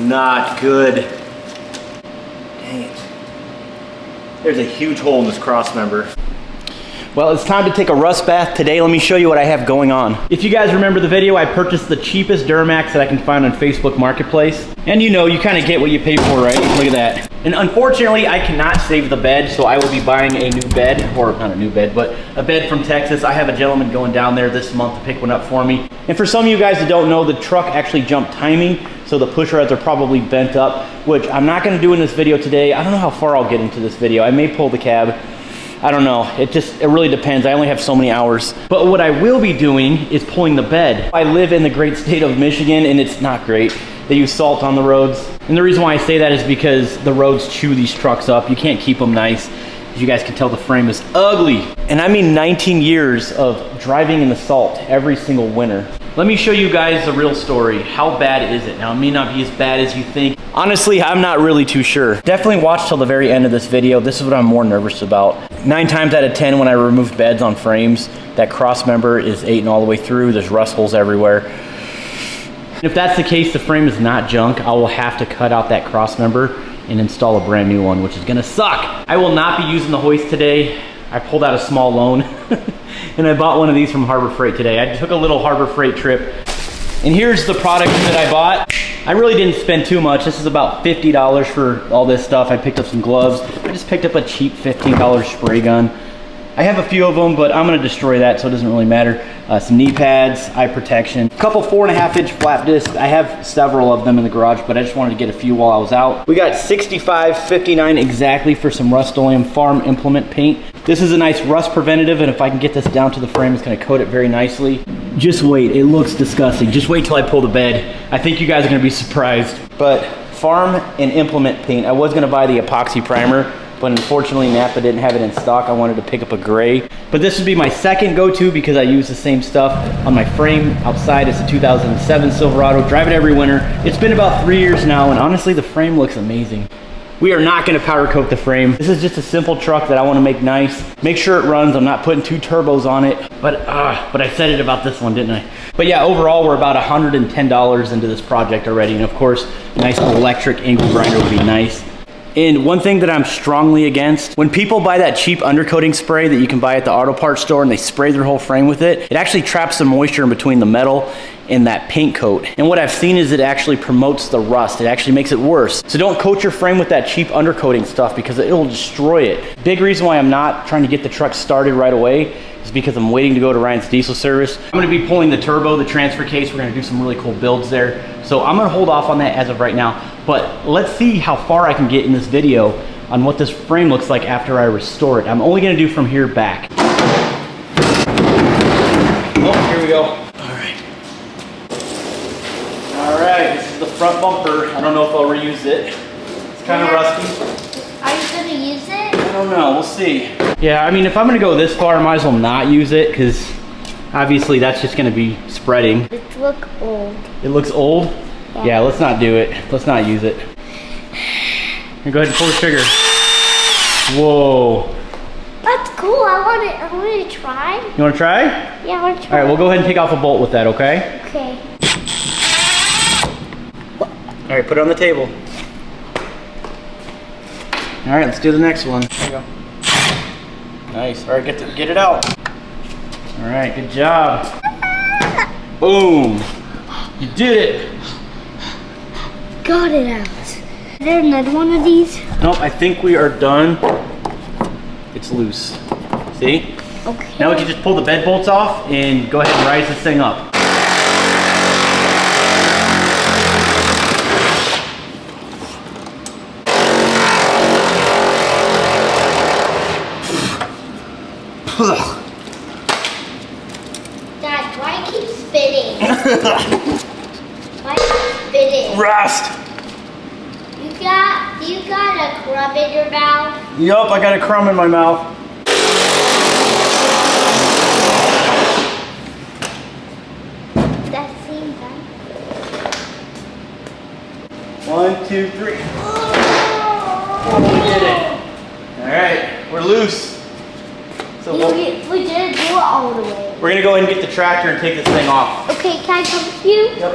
not good. Dang it. There's a huge hole in this cross member. Well, it's time to take a rust bath today. Let me show you what I have going on. If you guys remember the video, I purchased the cheapest Duramax that I can find on Facebook Marketplace. And you know, you kind of get what you pay for, right? Look at that. And unfortunately, I cannot save the bed, so I will be buying a new bed, or not a new bed, but a bed from Texas. I have a gentleman going down there this month to pick one up for me. And for some of you guys that don't know, the truck actually jumped timing, so the push rods are probably bent up, which I'm not gonna do in this video today. I don't know how far I'll get into this video. I may pull the cab. I don't know, it really depends. I only have so many hours. But what I will be doing is pulling the bed. I live in the great state of Michigan and it's not great. They use salt on the roads. And the reason why I say that is because the roads chew these trucks up. You can't keep them nice. As you guys can tell, the frame is ugly. And I mean 19 years of driving in the salt every single winter. Let me show you guys the real story. How bad is it? Now, it may not be as bad as you think. Honestly, I'm not really too sure. Definitely watch till the very end of this video. This is what I'm more nervous about. 9 times out of 10 when I remove beds on frames, that cross member is eaten all the way through. There's rust holes everywhere. If that's the case, the frame is not junk. I will have to cut out that cross member and install a brand new one, which is gonna suck. I will not be using the hoist today. I pulled out a small loan and I bought one of these from Harbor Freight today. I took a little Harbor Freight trip. And here's the product that I bought. I really didn't spend too much. This is about $50 for all this stuff. I picked up some gloves. I just picked up a cheap $15 spray gun. I have a few of them, but I'm gonna destroy that, so it doesn't really matter. Some knee pads, eye protection, a couple 4.5-inch flap discs. I have several of them in the garage, but I just wanted to get a few while I was out. We got $65.59 exactly for some Rust-Oleum farm implement paint. This is a nice rust preventative, and if I can get this down to the frame, it's gonna coat it very nicely. Just wait, it looks disgusting. Just wait till I pull the bed. I think you guys are gonna be surprised. But farm and implement paint, I was gonna buy the epoxy primer, but unfortunately Napa didn't have it in stock. I wanted to pick up a gray. But this would be my second go-to because I use the same stuff on my frame. Outside, it's a 2007 Silverado. Drive it every winter. It's been about 3 years now, and honestly, the frame looks amazing. We are not gonna powder coat the frame. This is just a simple truck that I wanna make nice. Make sure it runs. I'm not putting 2 turbos on it. But I said it about this one, didn't I? But yeah, overall, we're about $110 into this project already. And of course, a nice electric angle grinder would be nice. And one thing that I'm strongly against, when people buy that cheap undercoating spray that you can buy at the auto parts store and they spray their whole frame with it, it actually traps some moisture in between the metal and that paint coat. And what I've seen is it actually promotes the rust. It actually makes it worse. So don't coat your frame with that cheap undercoating stuff because it'll destroy it. Big reason why I'm not trying to get the truck started right away is because I'm waiting to go to Ryan's diesel service. I'm gonna be pulling the turbo, the transfer case. We're gonna do some really cool builds there. So I'm gonna hold off on that as of right now. But let's see how far I can get in this video on what this frame looks like after I restore it. I'm only gonna do from here back. Oh, here we go. All right, this is the front bumper. I don't know if I'll reuse it. It's kind of rusty. Are you gonna use it? I don't know, we'll see. Yeah, I mean, if I'm gonna go this far, I might as well not use it because obviously that's just gonna be spreading. It looks old. It looks old? Yeah, let's not do it. Let's not use it. Here, go ahead and pull the trigger. Whoa. That's cool. I want to try. You want to try? Yeah, I want to try. All right, we'll go ahead and take off a bolt with that, okay? Okay. All right, put it on the table. All right, let's do the next one. There you go. Nice. All right, get it out. All right, good job. Boom. You did it. Got it out. Is there another one of these? Nope, I think we are done. It's loose. See? Okay. Now we can just pull the bed bolts off and go ahead and rise this thing up. Dad, why keep spitting? Why keep spitting? Rust! You got a crumb in your mouth? Yup, I got a crumb in my mouth. That seems bad. 1, 2, 3. Oh, we did it. All right, we're loose. So We didn't do it all the way. we're gonna go ahead and get the tractor and take this thing off. Okay, can I come with you? Yep.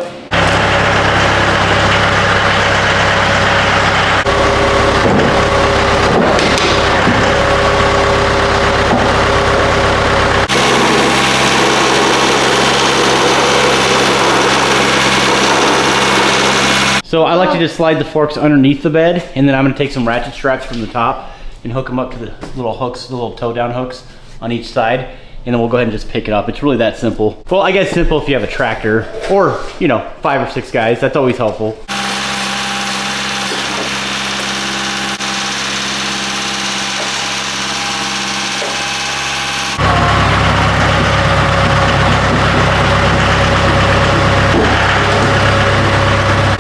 So I like to just slide the forks underneath the bed, and then I'm gonna take some ratchet straps from the top and hook them up to the little hooks, the little toe down hooks on each side, and then we'll go ahead and just pick it up. It's really that simple. Well, I guess simple if you have a tractor or, you know, 5 or 6 guys. That's always helpful.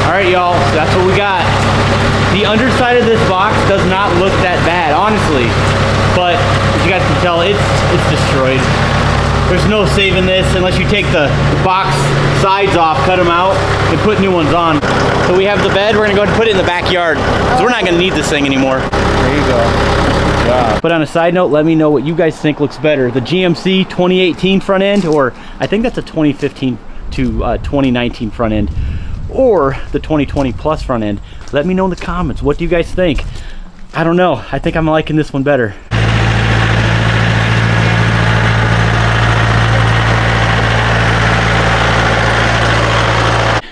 All right, y'all, so that's what we got. The underside of this box does not look that bad, honestly, but as you guys can tell, it's destroyed. There's no saving this unless you take the box sides off, cut them out, and put new ones on. So we have the bed. We're gonna go ahead and put it in the backyard because we're not gonna need this thing anymore. There you go. Good job. But on a side note, let me know what you guys think looks better: the GMC 2018 front end, or I think that's a 2015 to 2019 front end, or the 2020 plus front end. Let me know in the comments. What do you guys think? I don't know. I think I'm liking this one better.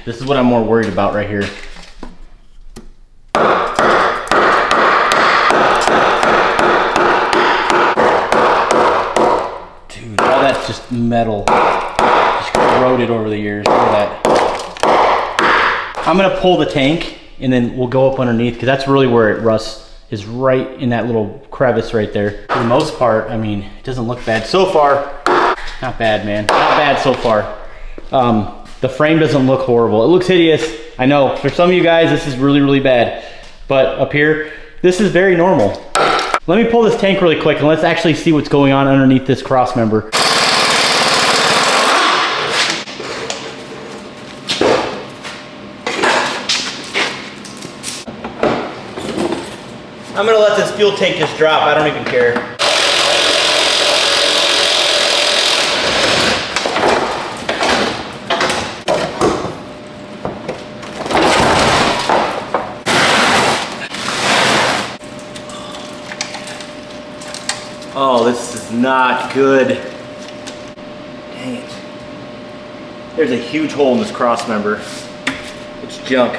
This is what I'm more worried about right here. Dude, all that's just metal. Just corroded over the years. Look at that. I'm gonna pull the tank and then we'll go up underneath, because that's really where it rusts, is right in that little crevice right there. For the most part, I mean, it doesn't look bad. So far, not bad, man. Not bad so far. The frame doesn't look horrible. It looks hideous. I know, for some of you guys, this is really, really bad. But up here, this is very normal. Let me pull this tank really quick and let's actually see what's going on underneath this Crossmember. I'm gonna let this fuel tank just drop. I don't even care. Oh, this is not good. Dang it. There's a huge hole in this Crossmember. It's junk.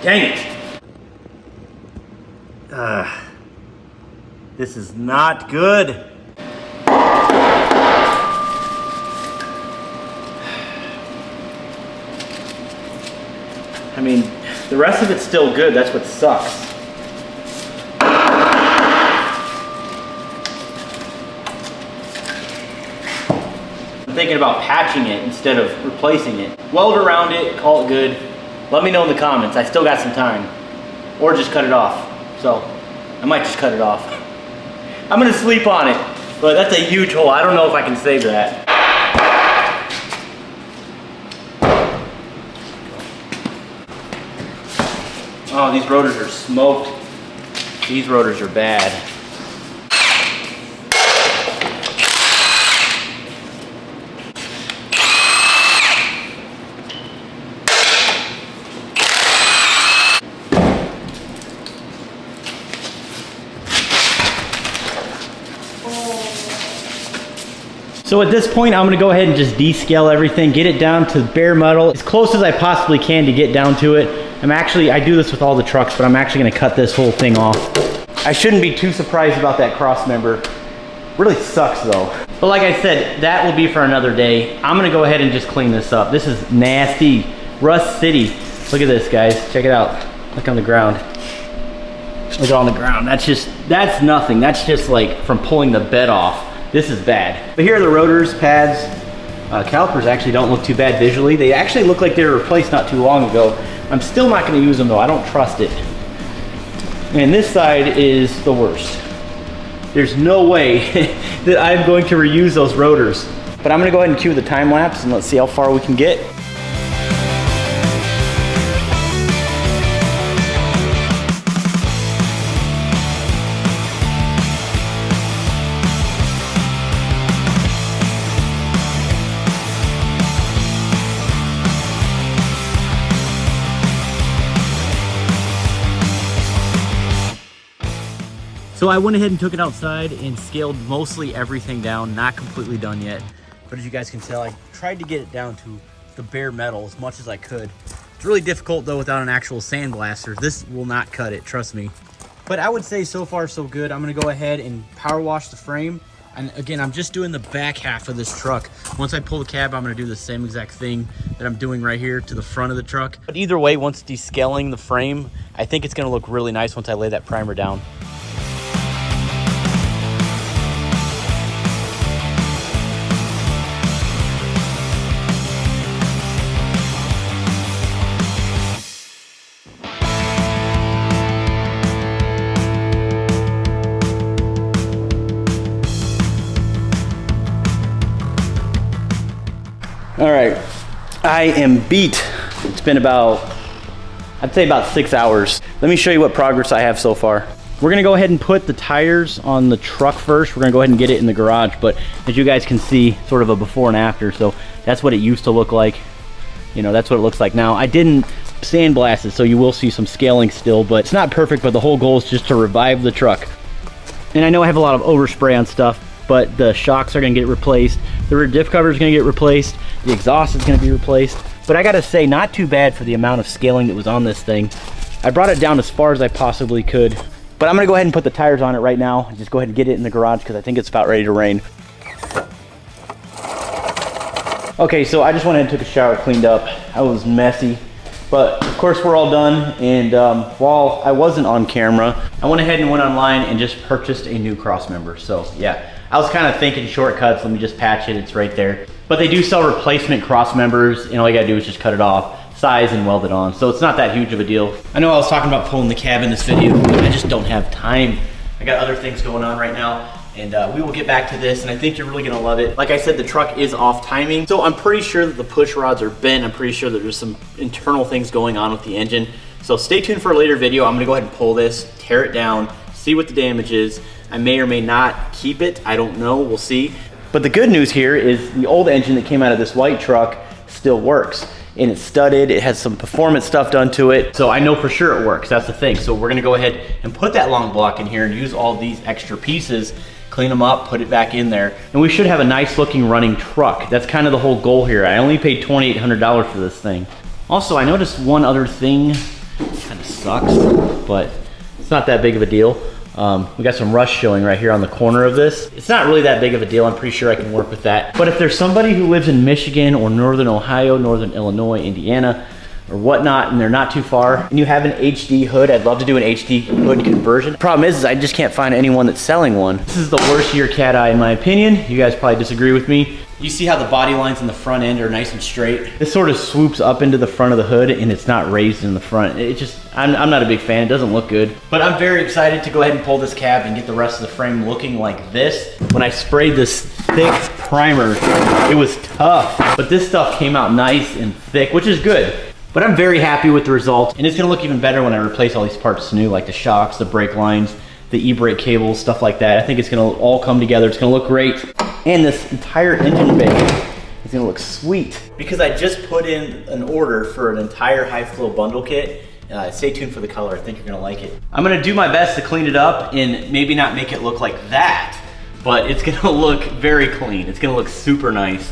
Dang it. This is not good. I mean, the rest of it's still good. That's what sucks. I'm thinking about patching it instead of replacing it. Weld around it, call it good. Let me know in the comments. I still got some time. Or just cut it off. So, I might just cut it off. I'm gonna sleep on it, but that's a huge hole. I don't know if I can save that. Oh, these rotors are smoked. These rotors are bad. So at this point, I'm gonna go ahead and just descale everything, get it down to bare metal, as close as I possibly can to get down to it. I do this with all the trucks, but I'm actually gonna cut this whole thing off. I shouldn't be too surprised about that Crossmember. Really sucks though. But like I said, that will be for another day. I'm gonna go ahead and just clean this up. This is nasty. Rust City. Look at this, guys. Check it out. Look on the ground. Look on the ground. That's nothing. That's just like from pulling the bed off. This is bad. But here are the rotors, pads. Calipers actually don't look too bad visually. They actually look like they were replaced not too long ago. I'm still not gonna use them though. I don't trust it. And this side is the worst. There's no way that I'm going to reuse those rotors. But I'm gonna go ahead and cue the time lapse and let's see how far we can get. So I went ahead and took it outside and scaled mostly everything down, not completely done yet. But as you guys can tell, I tried to get it down to the bare metal as much as I could. It's really difficult though without an actual sandblaster. This will not cut it, trust me. But I would say so far so good. I'm gonna go ahead and power wash the frame. And again, I'm just doing the back half of this truck. Once I pull the cab, I'm gonna do the same exact thing that I'm doing right here to the front of the truck. But either way, once descaling the frame, I think it's gonna look really nice once I lay that primer down. All right, I am beat. It's been I'd say about 6 hours. Let me show you what progress I have so far. We're gonna go ahead and put the tires on the truck first. We're gonna go ahead and get it in the garage, but as you guys can see, sort of a before and after. So that's what it used to look like. You know, that's what it looks like now. I didn't sandblast it, so you will see some scaling still, but it's not perfect, but the whole goal is just to revive the truck. And I know I have a lot of overspray on stuff, but the shocks are gonna get replaced. The rear diff cover is gonna get replaced. The exhaust is gonna be replaced. But I gotta say, not too bad for the amount of scaling that was on this thing. I brought it down as far as I possibly could. But I'm gonna go ahead and put the tires on it right now. And just go ahead and get it in the garage because I think it's about ready to rain. Okay, so I just went ahead and took a shower, cleaned up. I was messy. But of course we're all done, and while I wasn't on camera, I went ahead and went online and just purchased a new Crossmember. So yeah, I was kind of thinking shortcuts, let me just patch it, it's right there. But they do sell replacement Crossmembers, and all you gotta do is just cut it off, size, and weld it on. So it's not that huge of a deal. I know I was talking about pulling the cab in this video, but I just don't have time. I got other things going on right now. And we will get back to this, and I think you're really gonna love it. Like I said, the truck is off timing, so I'm pretty sure that the push rods are bent. I'm pretty sure that there's some internal things going on with the engine. So stay tuned for a later video. I'm gonna go ahead and pull this, tear it down, see what the damage is. I may or may not keep it, I don't know, we'll see. But the good news here is the old engine that came out of this white truck still works. And it's studded, it has some performance stuff done to it. So I know for sure it works, that's the thing. So we're gonna go ahead and put that long block in here and use all these extra pieces, clean them up, put it back in there. And we should have a nice looking running truck. That's kind of the whole goal here. I only paid $2,800 for this thing. Also, I noticed one other thing, kind of sucks, but it's not that big of a deal. We got some rust showing right here on the corner of this. It's not really that big of a deal. I'm pretty sure I can work with that. But if there's somebody who lives in Michigan or Northern Ohio, Northern Illinois, Indiana, or whatnot, and they're not too far, and you have an HD hood, I'd love to do an HD hood conversion. Problem is I just can't find anyone that's selling one. This is the worst year cat eye in my opinion. You guys probably disagree with me. You see how the body lines in the front end are nice and straight? This sort of swoops up into the front of the hood and it's not raised in the front. It just, I'm not a big fan, it doesn't look good. But I'm very excited to go ahead and pull this cab and get the rest of the frame looking like this. When I sprayed this thick primer, it was tough, but this stuff came out nice and thick, which is good. But I'm very happy with the result, and it's gonna look even better when I replace all these parts new, like the shocks, the brake lines, the e-brake cables, stuff like that. I think it's gonna all come together. It's gonna look great. And this entire engine bay is gonna look sweet. Because I just put in an order for an entire high flow bundle kit. Stay tuned for the color, I think you're gonna like it. I'm gonna do my best to clean it up and maybe not make it look like that, but it's gonna look very clean. It's gonna look super nice.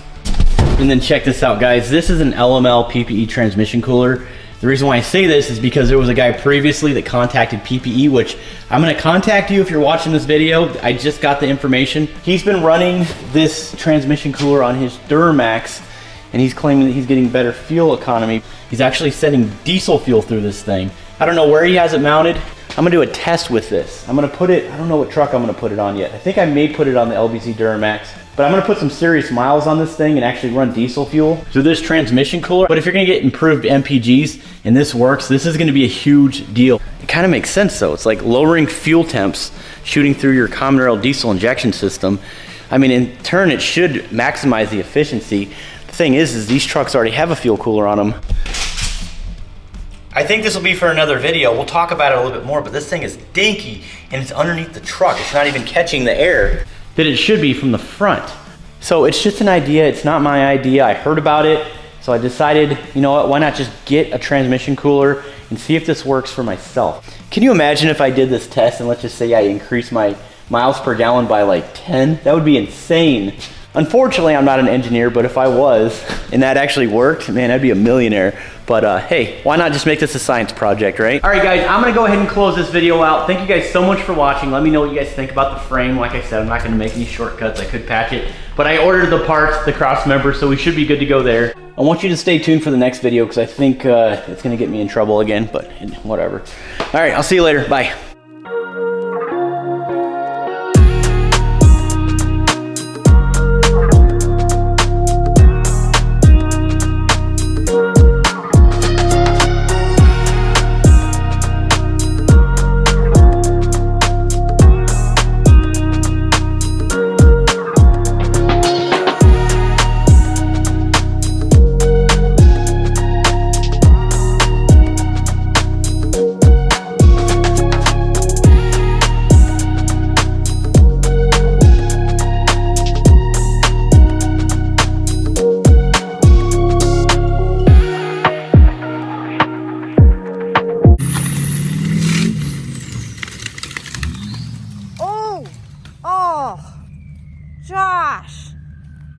And then check this out, guys. This is an LML PPE transmission cooler. The reason why I say this is because there was a guy previously that contacted PPE, which I'm gonna contact you if you're watching this video. I just got the information. He's been running this transmission cooler on his Duramax, and he's claiming that he's getting better fuel economy. He's actually sending diesel fuel through this thing. I don't know where he has it mounted. I'm gonna do a test with this. I'm gonna put it, I don't know what truck I'm gonna put it on yet. I think I may put it on the LBZ Duramax, but I'm gonna put some serious miles on this thing and actually run diesel fuel through this transmission cooler. But if you're gonna get improved MPGs and this works, this is gonna be a huge deal. It kind of makes sense though. It's like lowering fuel temps, shooting through your common rail diesel injection system. I mean, in turn, it should maximize the efficiency. The thing is these trucks already have a fuel cooler on them. I think this will be for another video. We'll talk about it a little bit more, but this thing is dinky and it's underneath the truck. It's not even catching the air that it should be from the front. So it's just an idea. It's not my idea. I heard about it. So I decided, you know what, why not just get a transmission cooler and see if this works for myself. Can you imagine if I did this test and let's just say I increase my miles per gallon by like 10. That would be insane. Unfortunately, I'm not an engineer, but if I was, and that actually worked, man, I'd be a millionaire. But hey, why not just make this a science project, right? All right, guys, I'm gonna go ahead and close this video out. Thank you guys so much for watching. Let me know what you guys think about the frame. Like I said, I'm not gonna make any shortcuts. I could patch it, but I ordered the parts, the Crossmember, so we should be good to go there. I want you to stay tuned for the next video because I think it's gonna get me in trouble again, but whatever. All right, I'll see you later. Bye.